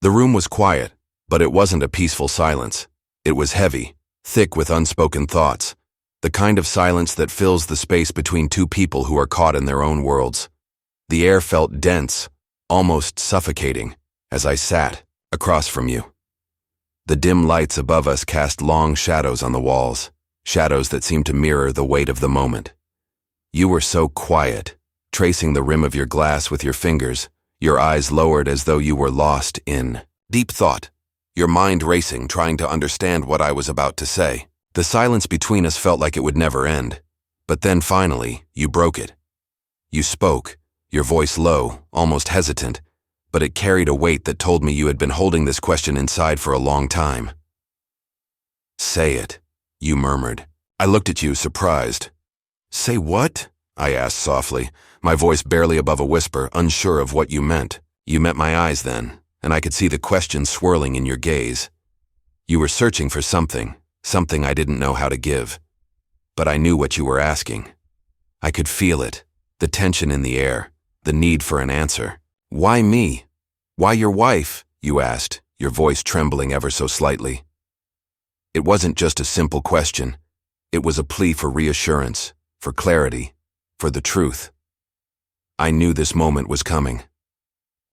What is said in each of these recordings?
The room was quiet, but it wasn't a peaceful silence. It was heavy, thick with unspoken thoughts, the kind of silence that fills the space between two people who are caught in their own worlds. The air felt dense, almost suffocating, as I sat across from you. The dim lights above us cast long shadows on the walls, shadows that seemed to mirror the weight of the moment. You were so quiet, tracing the rim of your glass with your fingers, your eyes lowered as though you were lost in deep thought, your mind racing, trying to understand what I was about to say. The silence between us felt like it would never end. But then finally, you broke it. You spoke, your voice low, almost hesitant, but it carried a weight that told me you had been holding this question inside for a long time. "Say it," you murmured. I looked at you, surprised. "Say what?" I asked softly, my voice barely above a whisper, unsure of what you meant. You met my eyes then, and I could see the question swirling in your gaze. You were searching for something I didn't know how to give. But I knew what you were asking. I could feel it, the tension in the air, the need for an answer. "Why me? Why your wife?" you asked, your voice trembling ever so slightly. It wasn't just a simple question. It was a plea for reassurance, for clarity, for the truth. I knew this moment was coming.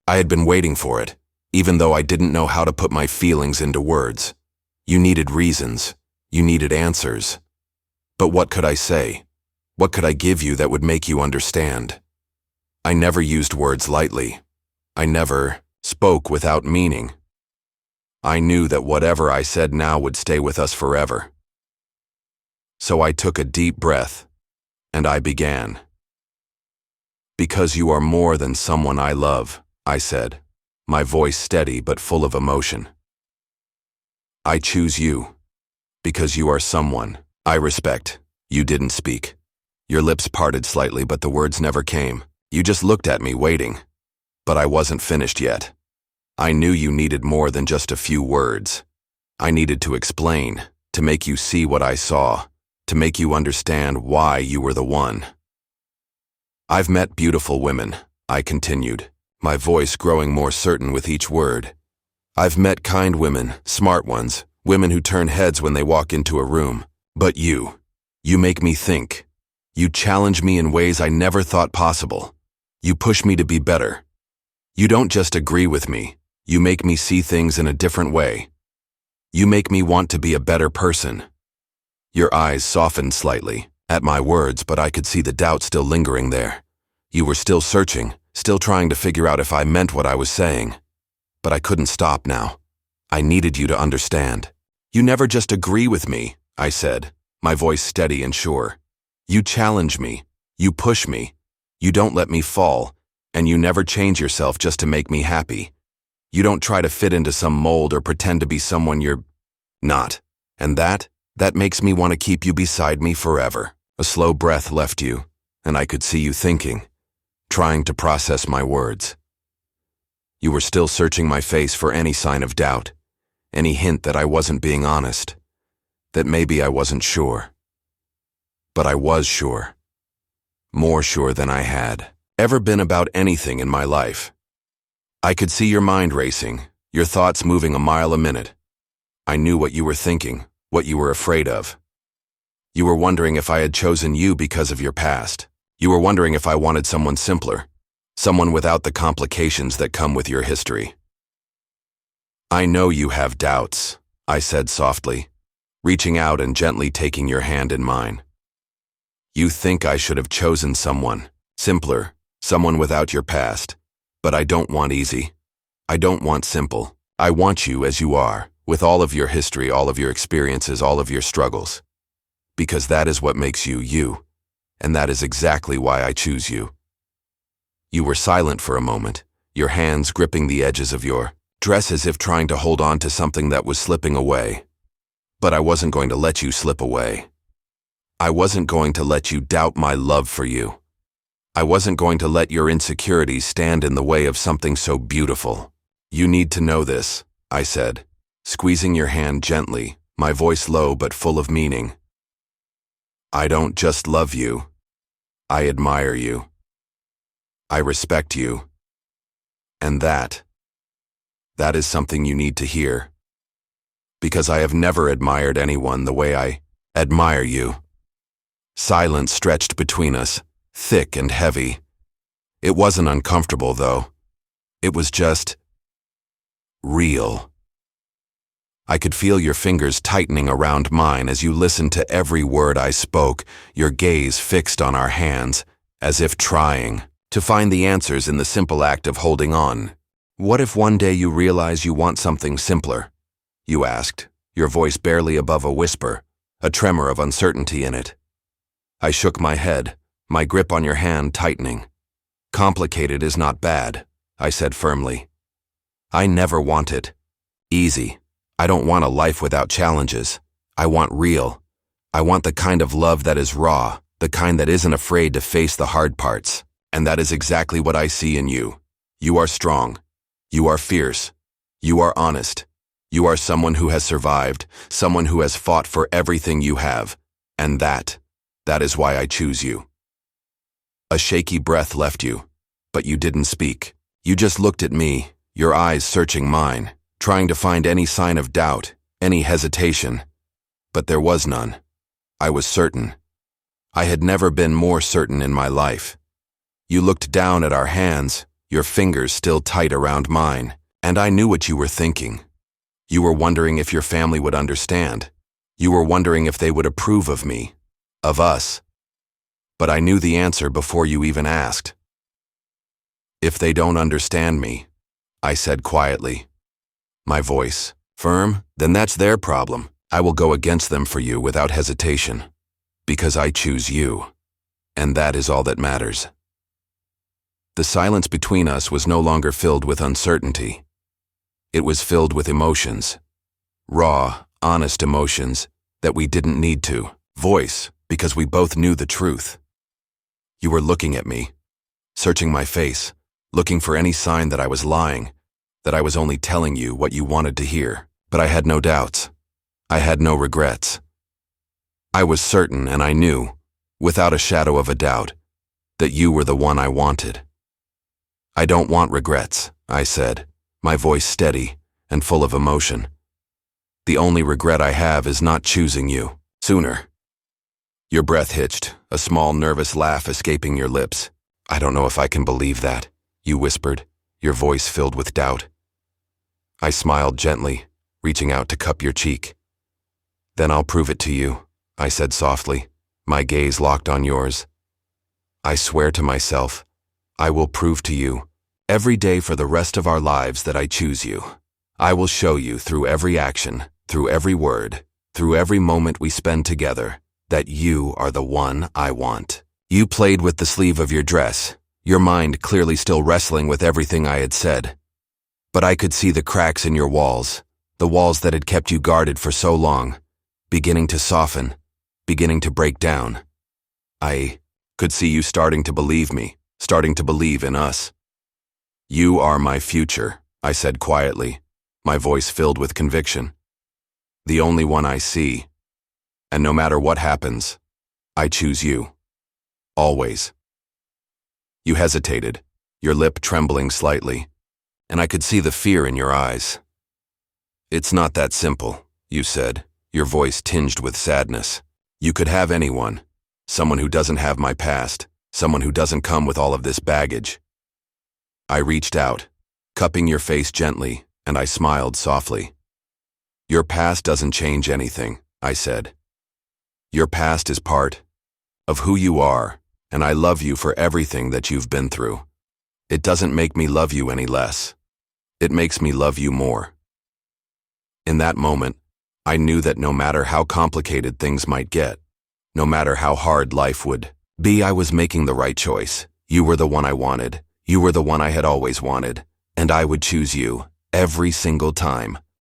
I had been waiting for it, even though I didn't know how to put my feelings into words. You needed reasons. You needed answers. But what could I say? What could I give you that would make you understand? I never used words lightly. I never spoke without meaning. I knew that whatever I said now would stay with us forever. So I took a deep breath, and I began. "Because you are more than someone I love," I said, my voice steady but full of emotion. "I choose you, because you are someone I respect." You didn't speak. Your lips parted slightly, but the words never came. You just looked at me, waiting. But I wasn't finished yet. I knew you needed more than just a few words. I needed to explain, to make you see what I saw, to make you understand why you were the one. "I've met beautiful women," I continued, my voice growing more certain with each word. "I've met kind women, smart ones, women who turn heads when they walk into a room. But you make me think. You challenge me in ways I never thought possible. You push me to be better. You don't just agree with me, you make me see things in a different way. You make me want to be a better person." Your eyes softened slightly at my words, but I could see the doubt still lingering there. You were still searching, still trying to figure out if I meant what I was saying. But I couldn't stop now. I needed you to understand. "You never just agree with me," I said, my voice steady and sure. "You challenge me. You push me. You don't let me fall. And you never change yourself just to make me happy. You don't try to fit into some mold or pretend to be someone you're not. And that makes me want to keep you beside me forever." A slow breath left you, and I could see you thinking, trying to process my words. You were still searching my face for any sign of doubt, any hint that I wasn't being honest, that maybe I wasn't sure. But I was sure. More sure than I had ever been about anything in my life. I could see your mind racing, your thoughts moving a mile a minute. I knew what you were thinking, what you were afraid of. You were wondering if I had chosen you because of your past. You were wondering if I wanted someone simpler, someone without the complications that come with your history. "I know you have doubts," I said softly, reaching out and gently taking your hand in mine. "You think I should have chosen someone simpler, someone without your past. But I don't want easy. I don't want simple. I want you as you are, with all of your history, all of your experiences, all of your struggles. Because that is what makes you you, and that is exactly why I choose you." You were silent for a moment, your hands gripping the edges of your dress as if trying to hold on to something that was slipping away. But I wasn't going to let you slip away. I wasn't going to let you doubt my love for you. I wasn't going to let your insecurities stand in the way of something so beautiful. "You need to know this," I said, squeezing your hand gently, my voice low but full of meaning. "I don't just love you. I admire you. I respect you. And that That is something you need to hear. Because I have never admired anyone the way I admire you. Silence stretched between us, thick and heavy. It wasn't uncomfortable, though. It was just real. I could feel your fingers tightening around mine as you listened to every word I spoke, your gaze fixed on our hands, as if trying to find the answers in the simple act of holding on. What if one day you realize you want something simpler? You asked, your voice barely above a whisper, a tremor of uncertainty in it. I shook my head, my grip on your hand tightening. Complicated is not bad, I said firmly. I never want it easy. I don't want a life without challenges. I want real. I want the kind of love that is raw, the kind that isn't afraid to face the hard parts. And that is exactly what I see in you. You are strong. You are fierce. You are honest. You are someone who has survived, someone who has fought for everything you have. And that is why I choose you. A shaky breath left you, but you didn't speak. You just looked at me, your eyes searching mine, trying to find any sign of doubt, any hesitation. But there was none. I was certain. I had never been more certain in my life. You looked down at our hands, your fingers still tight around mine, and I knew what you were thinking. You were wondering if your family would understand. You were wondering if they would approve of me, of us. But I knew the answer before you even asked. If they don't understand me, I said quietly. My voice firm, then that's their problem. I will go against them for you without hesitation. Because I choose you. And that is all that matters. The silence between us was no longer filled with uncertainty. It was filled with emotions. Raw, honest emotions that we didn't need to voice because we both knew the truth. You were looking at me, searching my face, looking for any sign that I was lying, that I was only telling you what you wanted to hear. But I had no doubts. I had no regrets. I was certain and I knew, without a shadow of a doubt, that you were the one I wanted. I don't want regrets, I said, my voice steady and full of emotion. The only regret I have is not choosing you sooner. Your breath hitched, a small nervous laugh escaping your lips. I don't know if I can believe that, you whispered, your voice filled with doubt. I smiled gently, reaching out to cup your cheek. Then I'll prove it to you, I said softly, my gaze locked on yours. I swear to myself, I will prove to you, every day for the rest of our lives that I choose you. I will show you through every action, through every word, through every moment we spend together, that you are the one I want. You played with the sleeve of your dress, your mind clearly still wrestling with everything I had said. But I could see the cracks in your walls, the walls that had kept you guarded for so long, beginning to soften, beginning to break down. I could see you starting to believe me, starting to believe in us. You are my future, I said quietly, my voice filled with conviction. The only one I see. And no matter what happens, I choose you. Always. You hesitated, your lip trembling slightly, and I could see the fear in your eyes. It's not that simple, you said, your voice tinged with sadness. You could have anyone, someone who doesn't have my past, someone who doesn't come with all of this baggage. I reached out, cupping your face gently, and I smiled softly. Your past doesn't change anything, I said. Your past is part of who you are, and I love you for everything that you've been through. It doesn't make me love you any less. It makes me love you more. In that moment, I knew that no matter how complicated things might get, no matter how hard life would be, I was making the right choice. You were the one I wanted. You were the one I had always wanted. And I would choose you every single time.